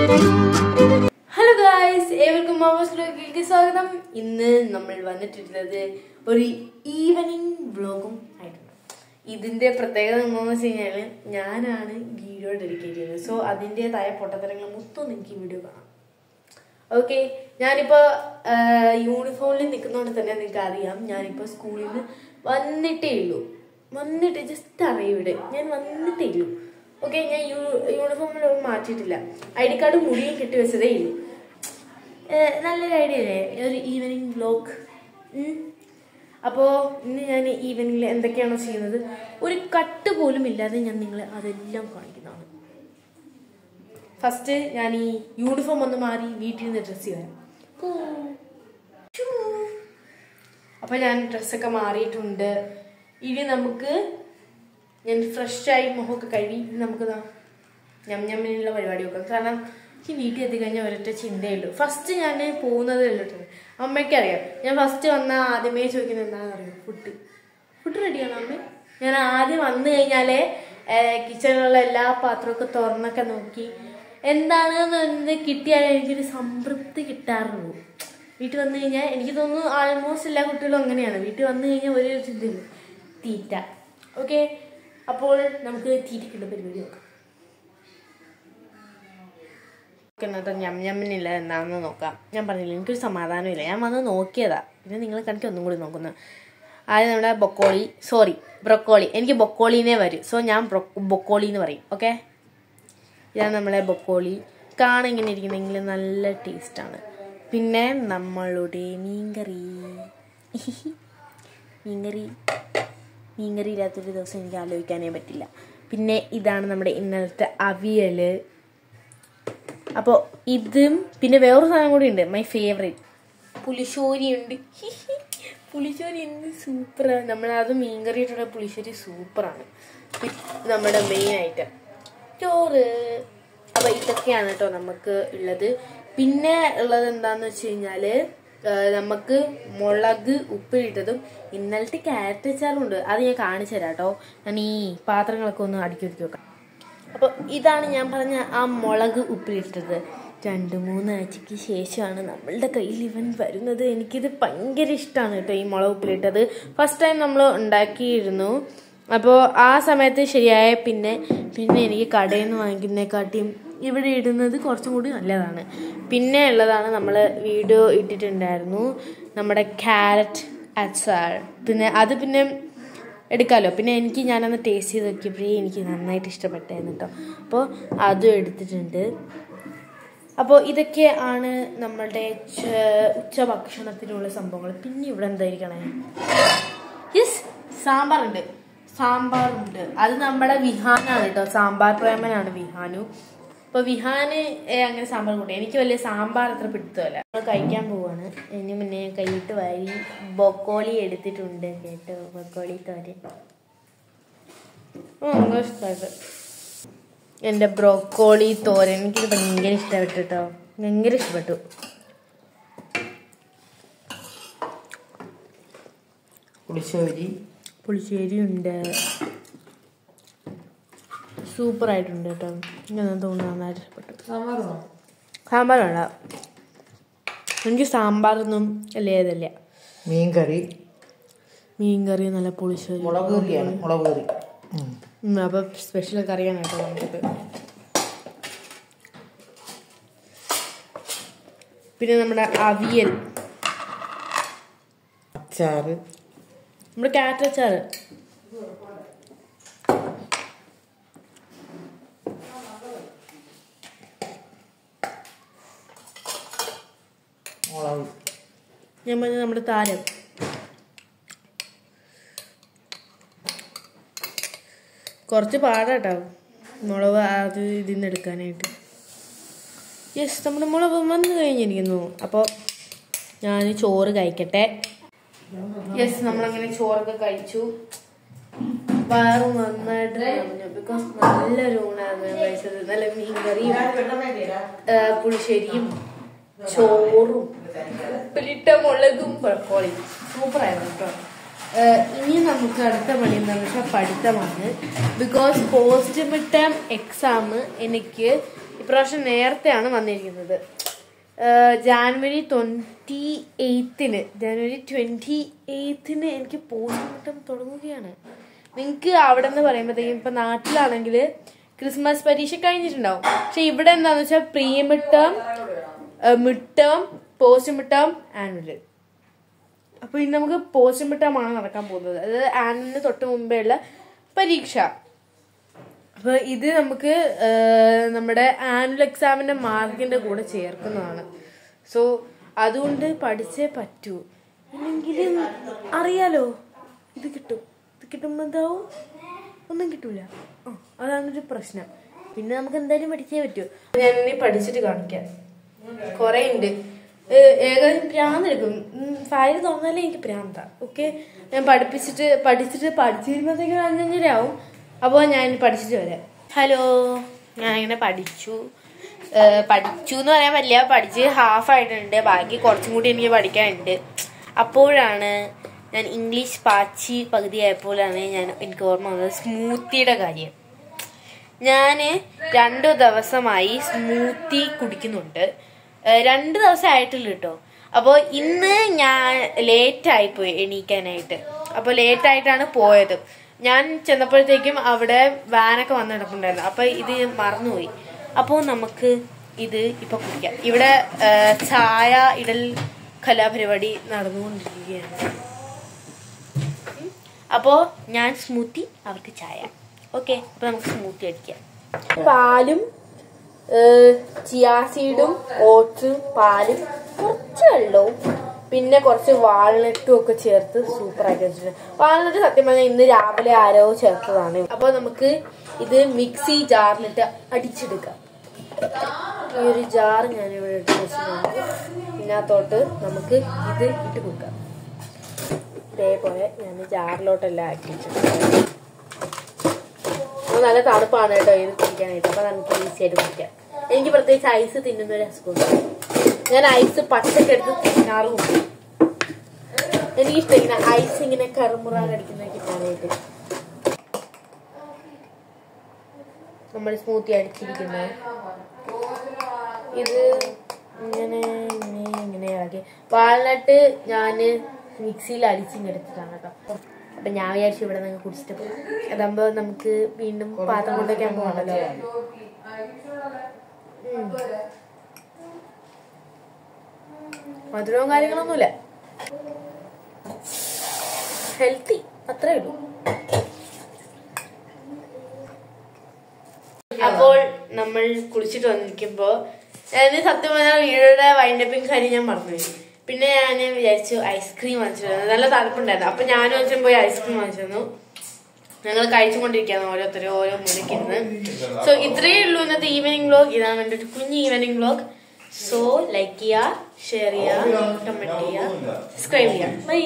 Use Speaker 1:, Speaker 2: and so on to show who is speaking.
Speaker 1: Hello guys, ഏവർക്കും മാമോസ് വ്ലോഗിലേക്ക് സ്വാഗതം. ഇന്ന് നമ്മൾ വന്നിട്ടുള്ളത് ഒരു ഈവനിങ് വ്ലോഗും ആയിട്ടുണ്ട്. ഇതിന്റെ പ്രത്യേകത എന്താണെന്ന് വെച്ച് കഴിഞ്ഞാൽ ഞാനാണ് വീഡിയോ ഡെഡിക്കേറ്റ് ചെയ്യുന്നത്. സോ അതിൻ്റെതായ പൊട്ടത്തരങ്ങൾ മൊത്തം നിങ്ങൾക്ക് ഈ വീഡിയോ കാണാം. ഓക്കെ, ഞാനിപ്പോൾ യൂണിഫോമിൽ നിൽക്കുന്നതുകൊണ്ട് തന്നെ നിങ്ങൾക്ക് അറിയാം ഞാനിപ്പോൾ സ്കൂളിൽ നിന്ന് വന്നിട്ടേ ഉള്ളൂ. ജസ്റ്റ് അറിയൂടെ ഞാൻ വന്നിട്ടേ ഉള്ളൂ. ഓക്കെ, ഞാൻ യൂണിഫോമിലൊന്നും മാറ്റിയിട്ടില്ല. ID കാർഡ് മുടിയും കെട്ടി വെച്ചതേ ഉള്ളൂ. നല്ലൊരു ഐഡിയ അല്ലേ ഒരു ഈവനിങ് വ്ലോഗ്? അപ്പോൾ ഇന്ന് ഞാൻ ഈവനിങ്ങിൽ എന്തൊക്കെയാണോ ചെയ്യുന്നത് ഒരു കട്ട് പോലും ഇല്ലാതെ ഞാൻ നിങ്ങളെ അതെല്ലാം കാണിക്കുന്നതാണ്. ഫസ്റ്റ് ഞാൻ ഈ യൂണിഫോം ഒന്ന് മാറി വീട്ടിൽ നിന്ന് ഡ്രസ്സ് ചെയ്യാം. അപ്പോൾ ഞാൻ ഡ്രസ്സൊക്കെ മാറിയിട്ടുണ്ട്. ഇനി നമുക്ക് ഞാൻ ഫ്രഷായി മുഖമൊക്കെ കഴുകി നമുക്ക് ഞമ്മിനുള്ള പരിപാടി വെക്കാം. കാരണം ഈ വീട്ടിൽ എത്തിക്കഴിഞ്ഞാൽ ഒരൊറ്റ ചിന്തയുള്ളൂ. ഫസ്റ്റ് ഞാൻ പോകുന്നത് കണ്ടിട്ടുണ്ട്. അമ്മയ്ക്കറിയാം ഞാൻ ഫസ്റ്റ് വന്നാൽ ആദ്യമേ ചോദിക്കുന്നത് എന്താണെന്ന് അറിയാം, ഫുഡ് റെഡിയാണോ അമ്മ? ഞാൻ ആദ്യം വന്നു കഴിഞ്ഞാലേ കിച്ചണിലുള്ള എല്ലാ പാത്രമൊക്കെ തുറന്നൊക്കെ നോക്കി എന്താണെന്ന് കിട്ടിയാലേ എനിക്കൊരു സംതൃപ്തി കിട്ടാറുള്ളൂ. വീട്ടിൽ വന്നു കഴിഞ്ഞാൽ എനിക്ക് തോന്നുന്നു ആൾമോസ്റ്റ് എല്ലാ കുട്ടികളും അങ്ങനെയാണ്. വീട്ടിൽ വന്നു കഴിഞ്ഞാൽ ഒരു ചിന്തയില്ല, തീറ്റ. ഓക്കെ, അപ്പോൾ നമുക്ക് തീറ്റയ്ക്കുള്ള പരിപാടി നോക്കാം. എന്നിട്ട് ഞമ്മിനില്ല എന്താണെന്ന് നോക്കാം. ഞാൻ പറഞ്ഞില്ല എനിക്കൊരു സമാധാനമില്ല. ഞാൻ വന്ന് നോക്കിയതാ, പിന്നെ നിങ്ങൾ കണക്ക് ഒന്നും കൂടി നോക്കുന്നത്. ആദ്യം നമ്മുടെ ബ്രൊക്കോളി. എനിക്ക് ബൊക്കോളിനെ വരും. സോ ഞാൻ ബൊക്കോളി എന്ന് പറയും. ഓക്കെ, ഇതാണ് നമ്മളെ ബൊക്കോളി. കാണാൻ ഇങ്ങനെ ഇരിക്കുന്നെങ്കിൽ നല്ല ടേസ്റ്റാണ്. പിന്നെ നമ്മളുടെ മീൻകറി ഇല്ലാത്തൊരു ദിവസം എനിക്ക് ആലോചിക്കാനേ പറ്റില്ല. പിന്നെ ഇതാണ് നമ്മുടെ ഇന്നലത്തെ അവിയൽ. അപ്പോൾ ഇതും പിന്നെ വേറൊരു സാധനം കൂടി ഉണ്ട്, മൈ ഫേവറേറ്റ് പുളിശ്ശേരി ഉണ്ട്. പുളിശ്ശേരി എന്ത് സൂപ്പറാണ്. നമ്മളത് മീൻകറിയിട്ടുള്ള പുളിശ്ശേരി സൂപ്പറാണ്. നമ്മുടെ മെയിൻ ഐറ്റം ചോറ്. അപ്പോൾ ഇതൊക്കെയാണ് കേട്ടോ നമുക്ക് ഉള്ളത്. പിന്നെ ഉള്ളത് എന്താണെന്ന് വെച്ച് കഴിഞ്ഞാൽ നമുക്ക് മുളക് ഉപ്പിലിട്ടതും ഇന്നലത്തെ ക്യാരറ്റ് അച്ചാറും ഉണ്ട്. അത് ഞാൻ കാണിച്ചു തരാം കേട്ടോ. ഞാൻ ഈ പാത്രങ്ങളൊക്കെ ഒന്ന് അടുക്കി വെക്കാം. അപ്പോൾ ഇതാണ് ഞാൻ പറഞ്ഞ ആ മുളക് ഉപ്പിലിട്ടത്. 2-3 ആഴ്ചയ്ക്ക് ശേഷമാണ് നമ്മളുടെ കയ്യിൽ ഇവൻ വരുന്നത്. എനിക്കിത് ഭയങ്കര ഇഷ്ടമാണ് കേട്ടോ ഈ മുളക് ഉപ്പിലിട്ടത്. ഫസ്റ്റ് ടൈം നമ്മൾ ഉണ്ടാക്കിയിരുന്നു. അപ്പോൾ ആ സമയത്ത് ശരിയായ പിന്നെ എനിക്ക് കടയിൽ നിന്ന് വാങ്ങിക്കുന്നതിനെക്കാട്ടിയും ഇവിടെ ഇടുന്നത് കുറച്ചും കൂടി നല്ലതാണ്. പിന്നെ ഉള്ളതാണ് നമ്മൾ വീഡിയോ ഇട്ടിട്ടുണ്ടായിരുന്നു നമ്മുടെ ക്യാരറ്റ് അച്ചാർ. പിന്നെ എടുക്കാമല്ലോ. പിന്നെ ഞാനന്ന് ടേസ്റ്റ് ചെയ്ത് നോക്കിയപ്പോഴേ എനിക്ക് നന്നായിട്ട് ഇഷ്ടപ്പെട്ടായിരുന്നു കേട്ടോ. അപ്പോൾ അതും എടുത്തിട്ടുണ്ട്. അപ്പോൾ ഇതൊക്കെ ആണ് നമ്മളുടെ ഉച്ചഭക്ഷണത്തിനുള്ള സംഭവങ്ങൾ. പിന്നെ ഇവിടെ എന്തായിരിക്കണേ, യെസ് സാമ്പാറുണ്ട്. അത് നമ്മുടെ വിഹാനാണ് കേട്ടോ. സാമ്പാർ പ്രേമനാണ് വിഹാനു. അപ്പോൾ വിഹാന് അങ്ങനെ സാമ്പാർ കൂട്ടി. എനിക്ക് വലിയ സാമ്പാർ അത്ര പിടുത്തമല്ല. നമ്മൾ കഴിക്കാൻ പോവാണ്. അതിന് മുന്നേ കൈയിട്ട് വാരി ബൊക്കോളി എടുത്തിട്ടുണ്ട് കേട്ടോ. ബൊക്കോളി തോരൻ ഭയങ്കര ഇഷ്ടമായിട്ട്. എൻ്റെ ബ്രോക്കോളി തോരൻ എനിക്കിത് ഭയങ്കര ഇഷ്ടപ്പെട്ടു കേട്ടോ. ഭയങ്കര ഇഷ്ടപ്പെട്ടു. പുളിശ്ശേരി ഉണ്ട്. സൂപ്പറായിട്ടുണ്ട് കേട്ടോ. ഞാൻ തോന്നുന്നു നന്നായിട്ട് ഇഷ്ടപ്പെട്ടു. സാമ്പാറാണ് എനിക്ക് സാമ്പാറൊന്നും ഇതല്ല. മീൻകറി നല്ല പുളിശ്ശേരി മുളക് കറി. അപ്പൊ സ്പെഷ്യൽ കറിയാണ് കേട്ടോ നമുക്കിത്. പിന്നെ നമ്മുടെ അവിയൽ, അച്ചാറ്, നമ്മുടെ ക്യാരറ്റ് അച്ചാറ്, ഞാൻ പറഞ്ഞ നമ്മുടെ താരം. കുറച്ച് പാടാട്ടോ മുളക് അത് ഇതിന്ന് എടുക്കാനായിട്ട്. യെസ്, നമ്മുടെ മുളക് വന്നു കഴിഞ്ഞിരിക്കുന്നു. അപ്പോൾ ഞാൻ ചോറ് കഴിക്കട്ടെ. യെസ്, നമ്മളങ്ങനെ ചോറൊക്കെ കഴിച്ചു. വയറ് നന്നായിട്ട് നിറഞ്ഞു. ബിക്കോസ് നല്ലൊരു ഊണായിരുന്നു ഞാൻ കഴിച്ചത്. നല്ല മീൻകറിയും പുളിശ്ശേരിയും ചോറും ഉപ്പിലിട്ട മുളകും ബ്രൊക്കോളിയും സൂപ്പറായിരുന്നു കേട്ടോ. ഇനി നമുക്ക് അടുത്ത പണി എന്താണെന്ന് വെച്ചാൽ പഠിത്തമാണ്. Because post mid term exam എനിക്ക് ഇപ്രാവശ്യം നേരത്തെയാണ് വന്നിരിക്കുന്നത്. ജാനുവരി 28-ന് എനിക്ക് പോസ്റ്റ്മോർട്ടം തുടങ്ങുകയാണ്. നിങ്ങൾക്ക് അവിടെ നിന്ന് പറയുമ്പോഴത്തേക്കും ഇപ്പം നാട്ടിലാണെങ്കിൽ ക്രിസ്മസ് പരീക്ഷ കഴിഞ്ഞിട്ടുണ്ടാവും. പക്ഷെ ഇവിടെ എന്താണെന്ന് വെച്ചാൽ pre mid term, mid term, post mid term, annual. അപ്പോൾ ഇനി നമുക്ക് പോസ്റ്റ് മിഡ് ടേം ആണ് നടക്കാൻ പോകുന്നത്. അതായത് ആനുവലിന് തൊട്ട് മുമ്പേ ഉള്ള പരീക്ഷ. അപ്പോൾ ഇത് നമുക്ക് നമ്മുടെ ആനുവൽ എക്സാമിൻ്റെ മാർക്കിൻ്റെ കൂടെ ചേർക്കുന്നതാണ്. സോ അതുകൊണ്ട് പഠിച്ചേ പറ്റൂ. ഇല്ലെങ്കിലും അറിയാലോ ഇത് കിട്ടും. ഇത് കിട്ടുമ്പോൾ എന്താവും? ഒന്നും കിട്ടൂല. അതാണൊരു പ്രശ്നം. പിന്നെ നമുക്ക് എന്തായാലും പഠിച്ചേ പറ്റൂ. ഞാൻ ഇനി പഠിച്ചിട്ട് കാണിക്കാം. കുറേ ഉണ്ട്. ഏകദേശം പ്രാന്തെടുക്കും. ഫയൽ തുറന്നാലേ എനിക്ക് പ്രാന്താ. ഓക്കെ, ഞാൻ പഠിച്ചു വരുമ്പോഴത്തേക്കും 5:30 ആവും. അപ്പോൾ ഞാൻ പഠിച്ചിട്ട് വരാം. ഹലോ, ഞാനിങ്ങനെ പഠിച്ചു എന്ന് പറയാൻ പറ്റില്ല. പഠിച്ച് ഹാഫ് ആയിട്ടുണ്ട്. ബാക്കി കുറച്ചും കൂടി എനിക്ക് പഠിക്കാനുണ്ട്. അപ്പോഴാണ് ഞാൻ ഇംഗ്ലീഷ് പാച്ചി പകുതിയായപ്പോഴാണ് എനിക്ക് ഓർമ്മ വന്നത് സ്മൂത്തിയുടെ കാര്യം. ഞാൻ 2 ദിവസമായി സ്മൂത്തി കുടിക്കുന്നുണ്ട്. 2 ദിവസം ആയിട്ടില്ല കേട്ടോ. അപ്പോൾ ഇന്ന് ഞാൻ ലേറ്റായിപ്പോയി എണീക്കാനായിട്ട്. അപ്പോൾ ലേറ്റായിട്ടാണ് പോയത്. ഞാൻ ചെന്നപ്പോഴത്തേക്കും അവിടെ വാനൊക്കെ വന്ന് കിടപ്പുണ്ടായിരുന്നു. അപ്പോൾ ഇത് മറന്നുപോയി. അപ്പോൾ നമുക്ക് ഇത് ഇപ്പം കുടിക്കാം. ഇവിടെ ചായ ഇടൽ കലാപരിപാടി നടന്നുകൊണ്ടിരിക്കുകയാണ്. അപ്പോൾ ഞാൻ സ്മൂത്തി, അവർക്ക് ചായ. ഓക്കെ, അപ്പോൾ നമുക്ക് സ്മൂത്തി അടിക്കാം. പാലും ചിയാ സീഡും ഓട്സും പാലും കുറച്ച് വെള്ളവും പിന്നെ കുറച്ച് വാൾനട്ടും ഒക്കെ ചേർത്ത് സൂപ്പർ ആയിട്ട് വെച്ചിട്ടുണ്ട്. വാൾനട്ട് സത്യം പറഞ്ഞാൽ ഇന്ന് രാവിലെ ആരോ ചേർത്തതാണ്. അപ്പോൾ നമുക്ക് ഇത് മിക്സി ജാറിലിട്ട് അടിച്ചെടുക്കാം. ഈ ഒരു ജാർ ഞാനിവിടെ ഇട്ട് വെച്ചിട്ടുണ്ട്. ഇതിനകത്തോട്ട് നമുക്ക് ഇത് ഇട്ട് കൊടുക്കാം. ഇതേപോലെ ഞാൻ ജാറിലോട്ടെല്ലാം ആക്കി വെച്ചിട്ടുണ്ട്. നല്ല തണുപ്പാണ് കേട്ടോ ഇത് കുടിക്കാനായിട്ട്. അപ്പോൾ നമുക്ക് ഈസി ആയിട്ട് കുടിക്കാം. എനിക്ക് പ്രത്യേകിച്ച് ഐസ് തിന്നുന്നൊരു അസുഖം. ഞാൻ ഐസ് പച്ചക്കെടുത്ത് തിന്നാറുമുണ്ട്. എനിക്കിഷ്ടം ഇങ്ങനെ ഐസ് ഇങ്ങനെ കറുമുറ കടിക്കുന്ന കിട്ടാനായിട്ട്. നമ്മൾ സ്മൂത്തി അടിച്ചിരിക്കുന്നത് ഇത് ഇങ്ങനെ ഇളക്കി. വാൾനട്ട് ഞാൻ മിക്സിയിൽ അടിച്ചിങ്ങെടുത്തിട്ടാണ് കേട്ടോ. അപ്പം ഞാൻ വിചാരിച്ചു ഇവിടെ നിങ്ങൾ കുടിച്ചിട്ട് പോകാം. അതാകുമ്പോൾ നമുക്ക് വീണ്ടും പാത്രം കൊണ്ടൊക്കെ പോകണല്ലോ. മധുരവും കാര്യങ്ങളൊന്നുമില്ല. ഹെൽത്തി, അത്രേ ഉള്ളൂ. അപ്പോൾ നമ്മൾ കുളിച്ചിട്ട് വന്നിരിക്കുമ്പോ സത്യം പറഞ്ഞാൽ വീടിന്റെ വൈൻഡപ്പിങ് കാര്യം ഞാൻ മറന്നുപോയി. പിന്നെ ഞാൻ വിചാരിച്ചു ഐസ്ക്രീം വാങ്ങിച്ചു തന്നു. നല്ല തണുപ്പുണ്ടായിരുന്നു. അപ്പൊ ഞാനും അച്ഛൻ പോയി ഐസ്ക്രീം വാങ്ങിച്ചു തന്നു. ഞങ്ങൾ കഴിച്ചുകൊണ്ടിരിക്കുകയാണ് ഓരോരുത്തരും ഓരോ മുറിക്കുന്നത്. സോ ഇത്രയേ ഉള്ളൂ ഇന്നത്തെ ഈവനിങ് വ്ലോഗ്. ഇതാണ് എൻ്റെ ഒരു കുഞ്ഞ് ഈവനിങ് വ്ലോഗ്. സോ ലൈക്ക് ചെയ്യുക, ഷെയർ ചെയ്യുക, കമന്റ് ചെയ്യുക, സബ്സ്ക്രൈബ് ചെയ്യുക. ബൈ.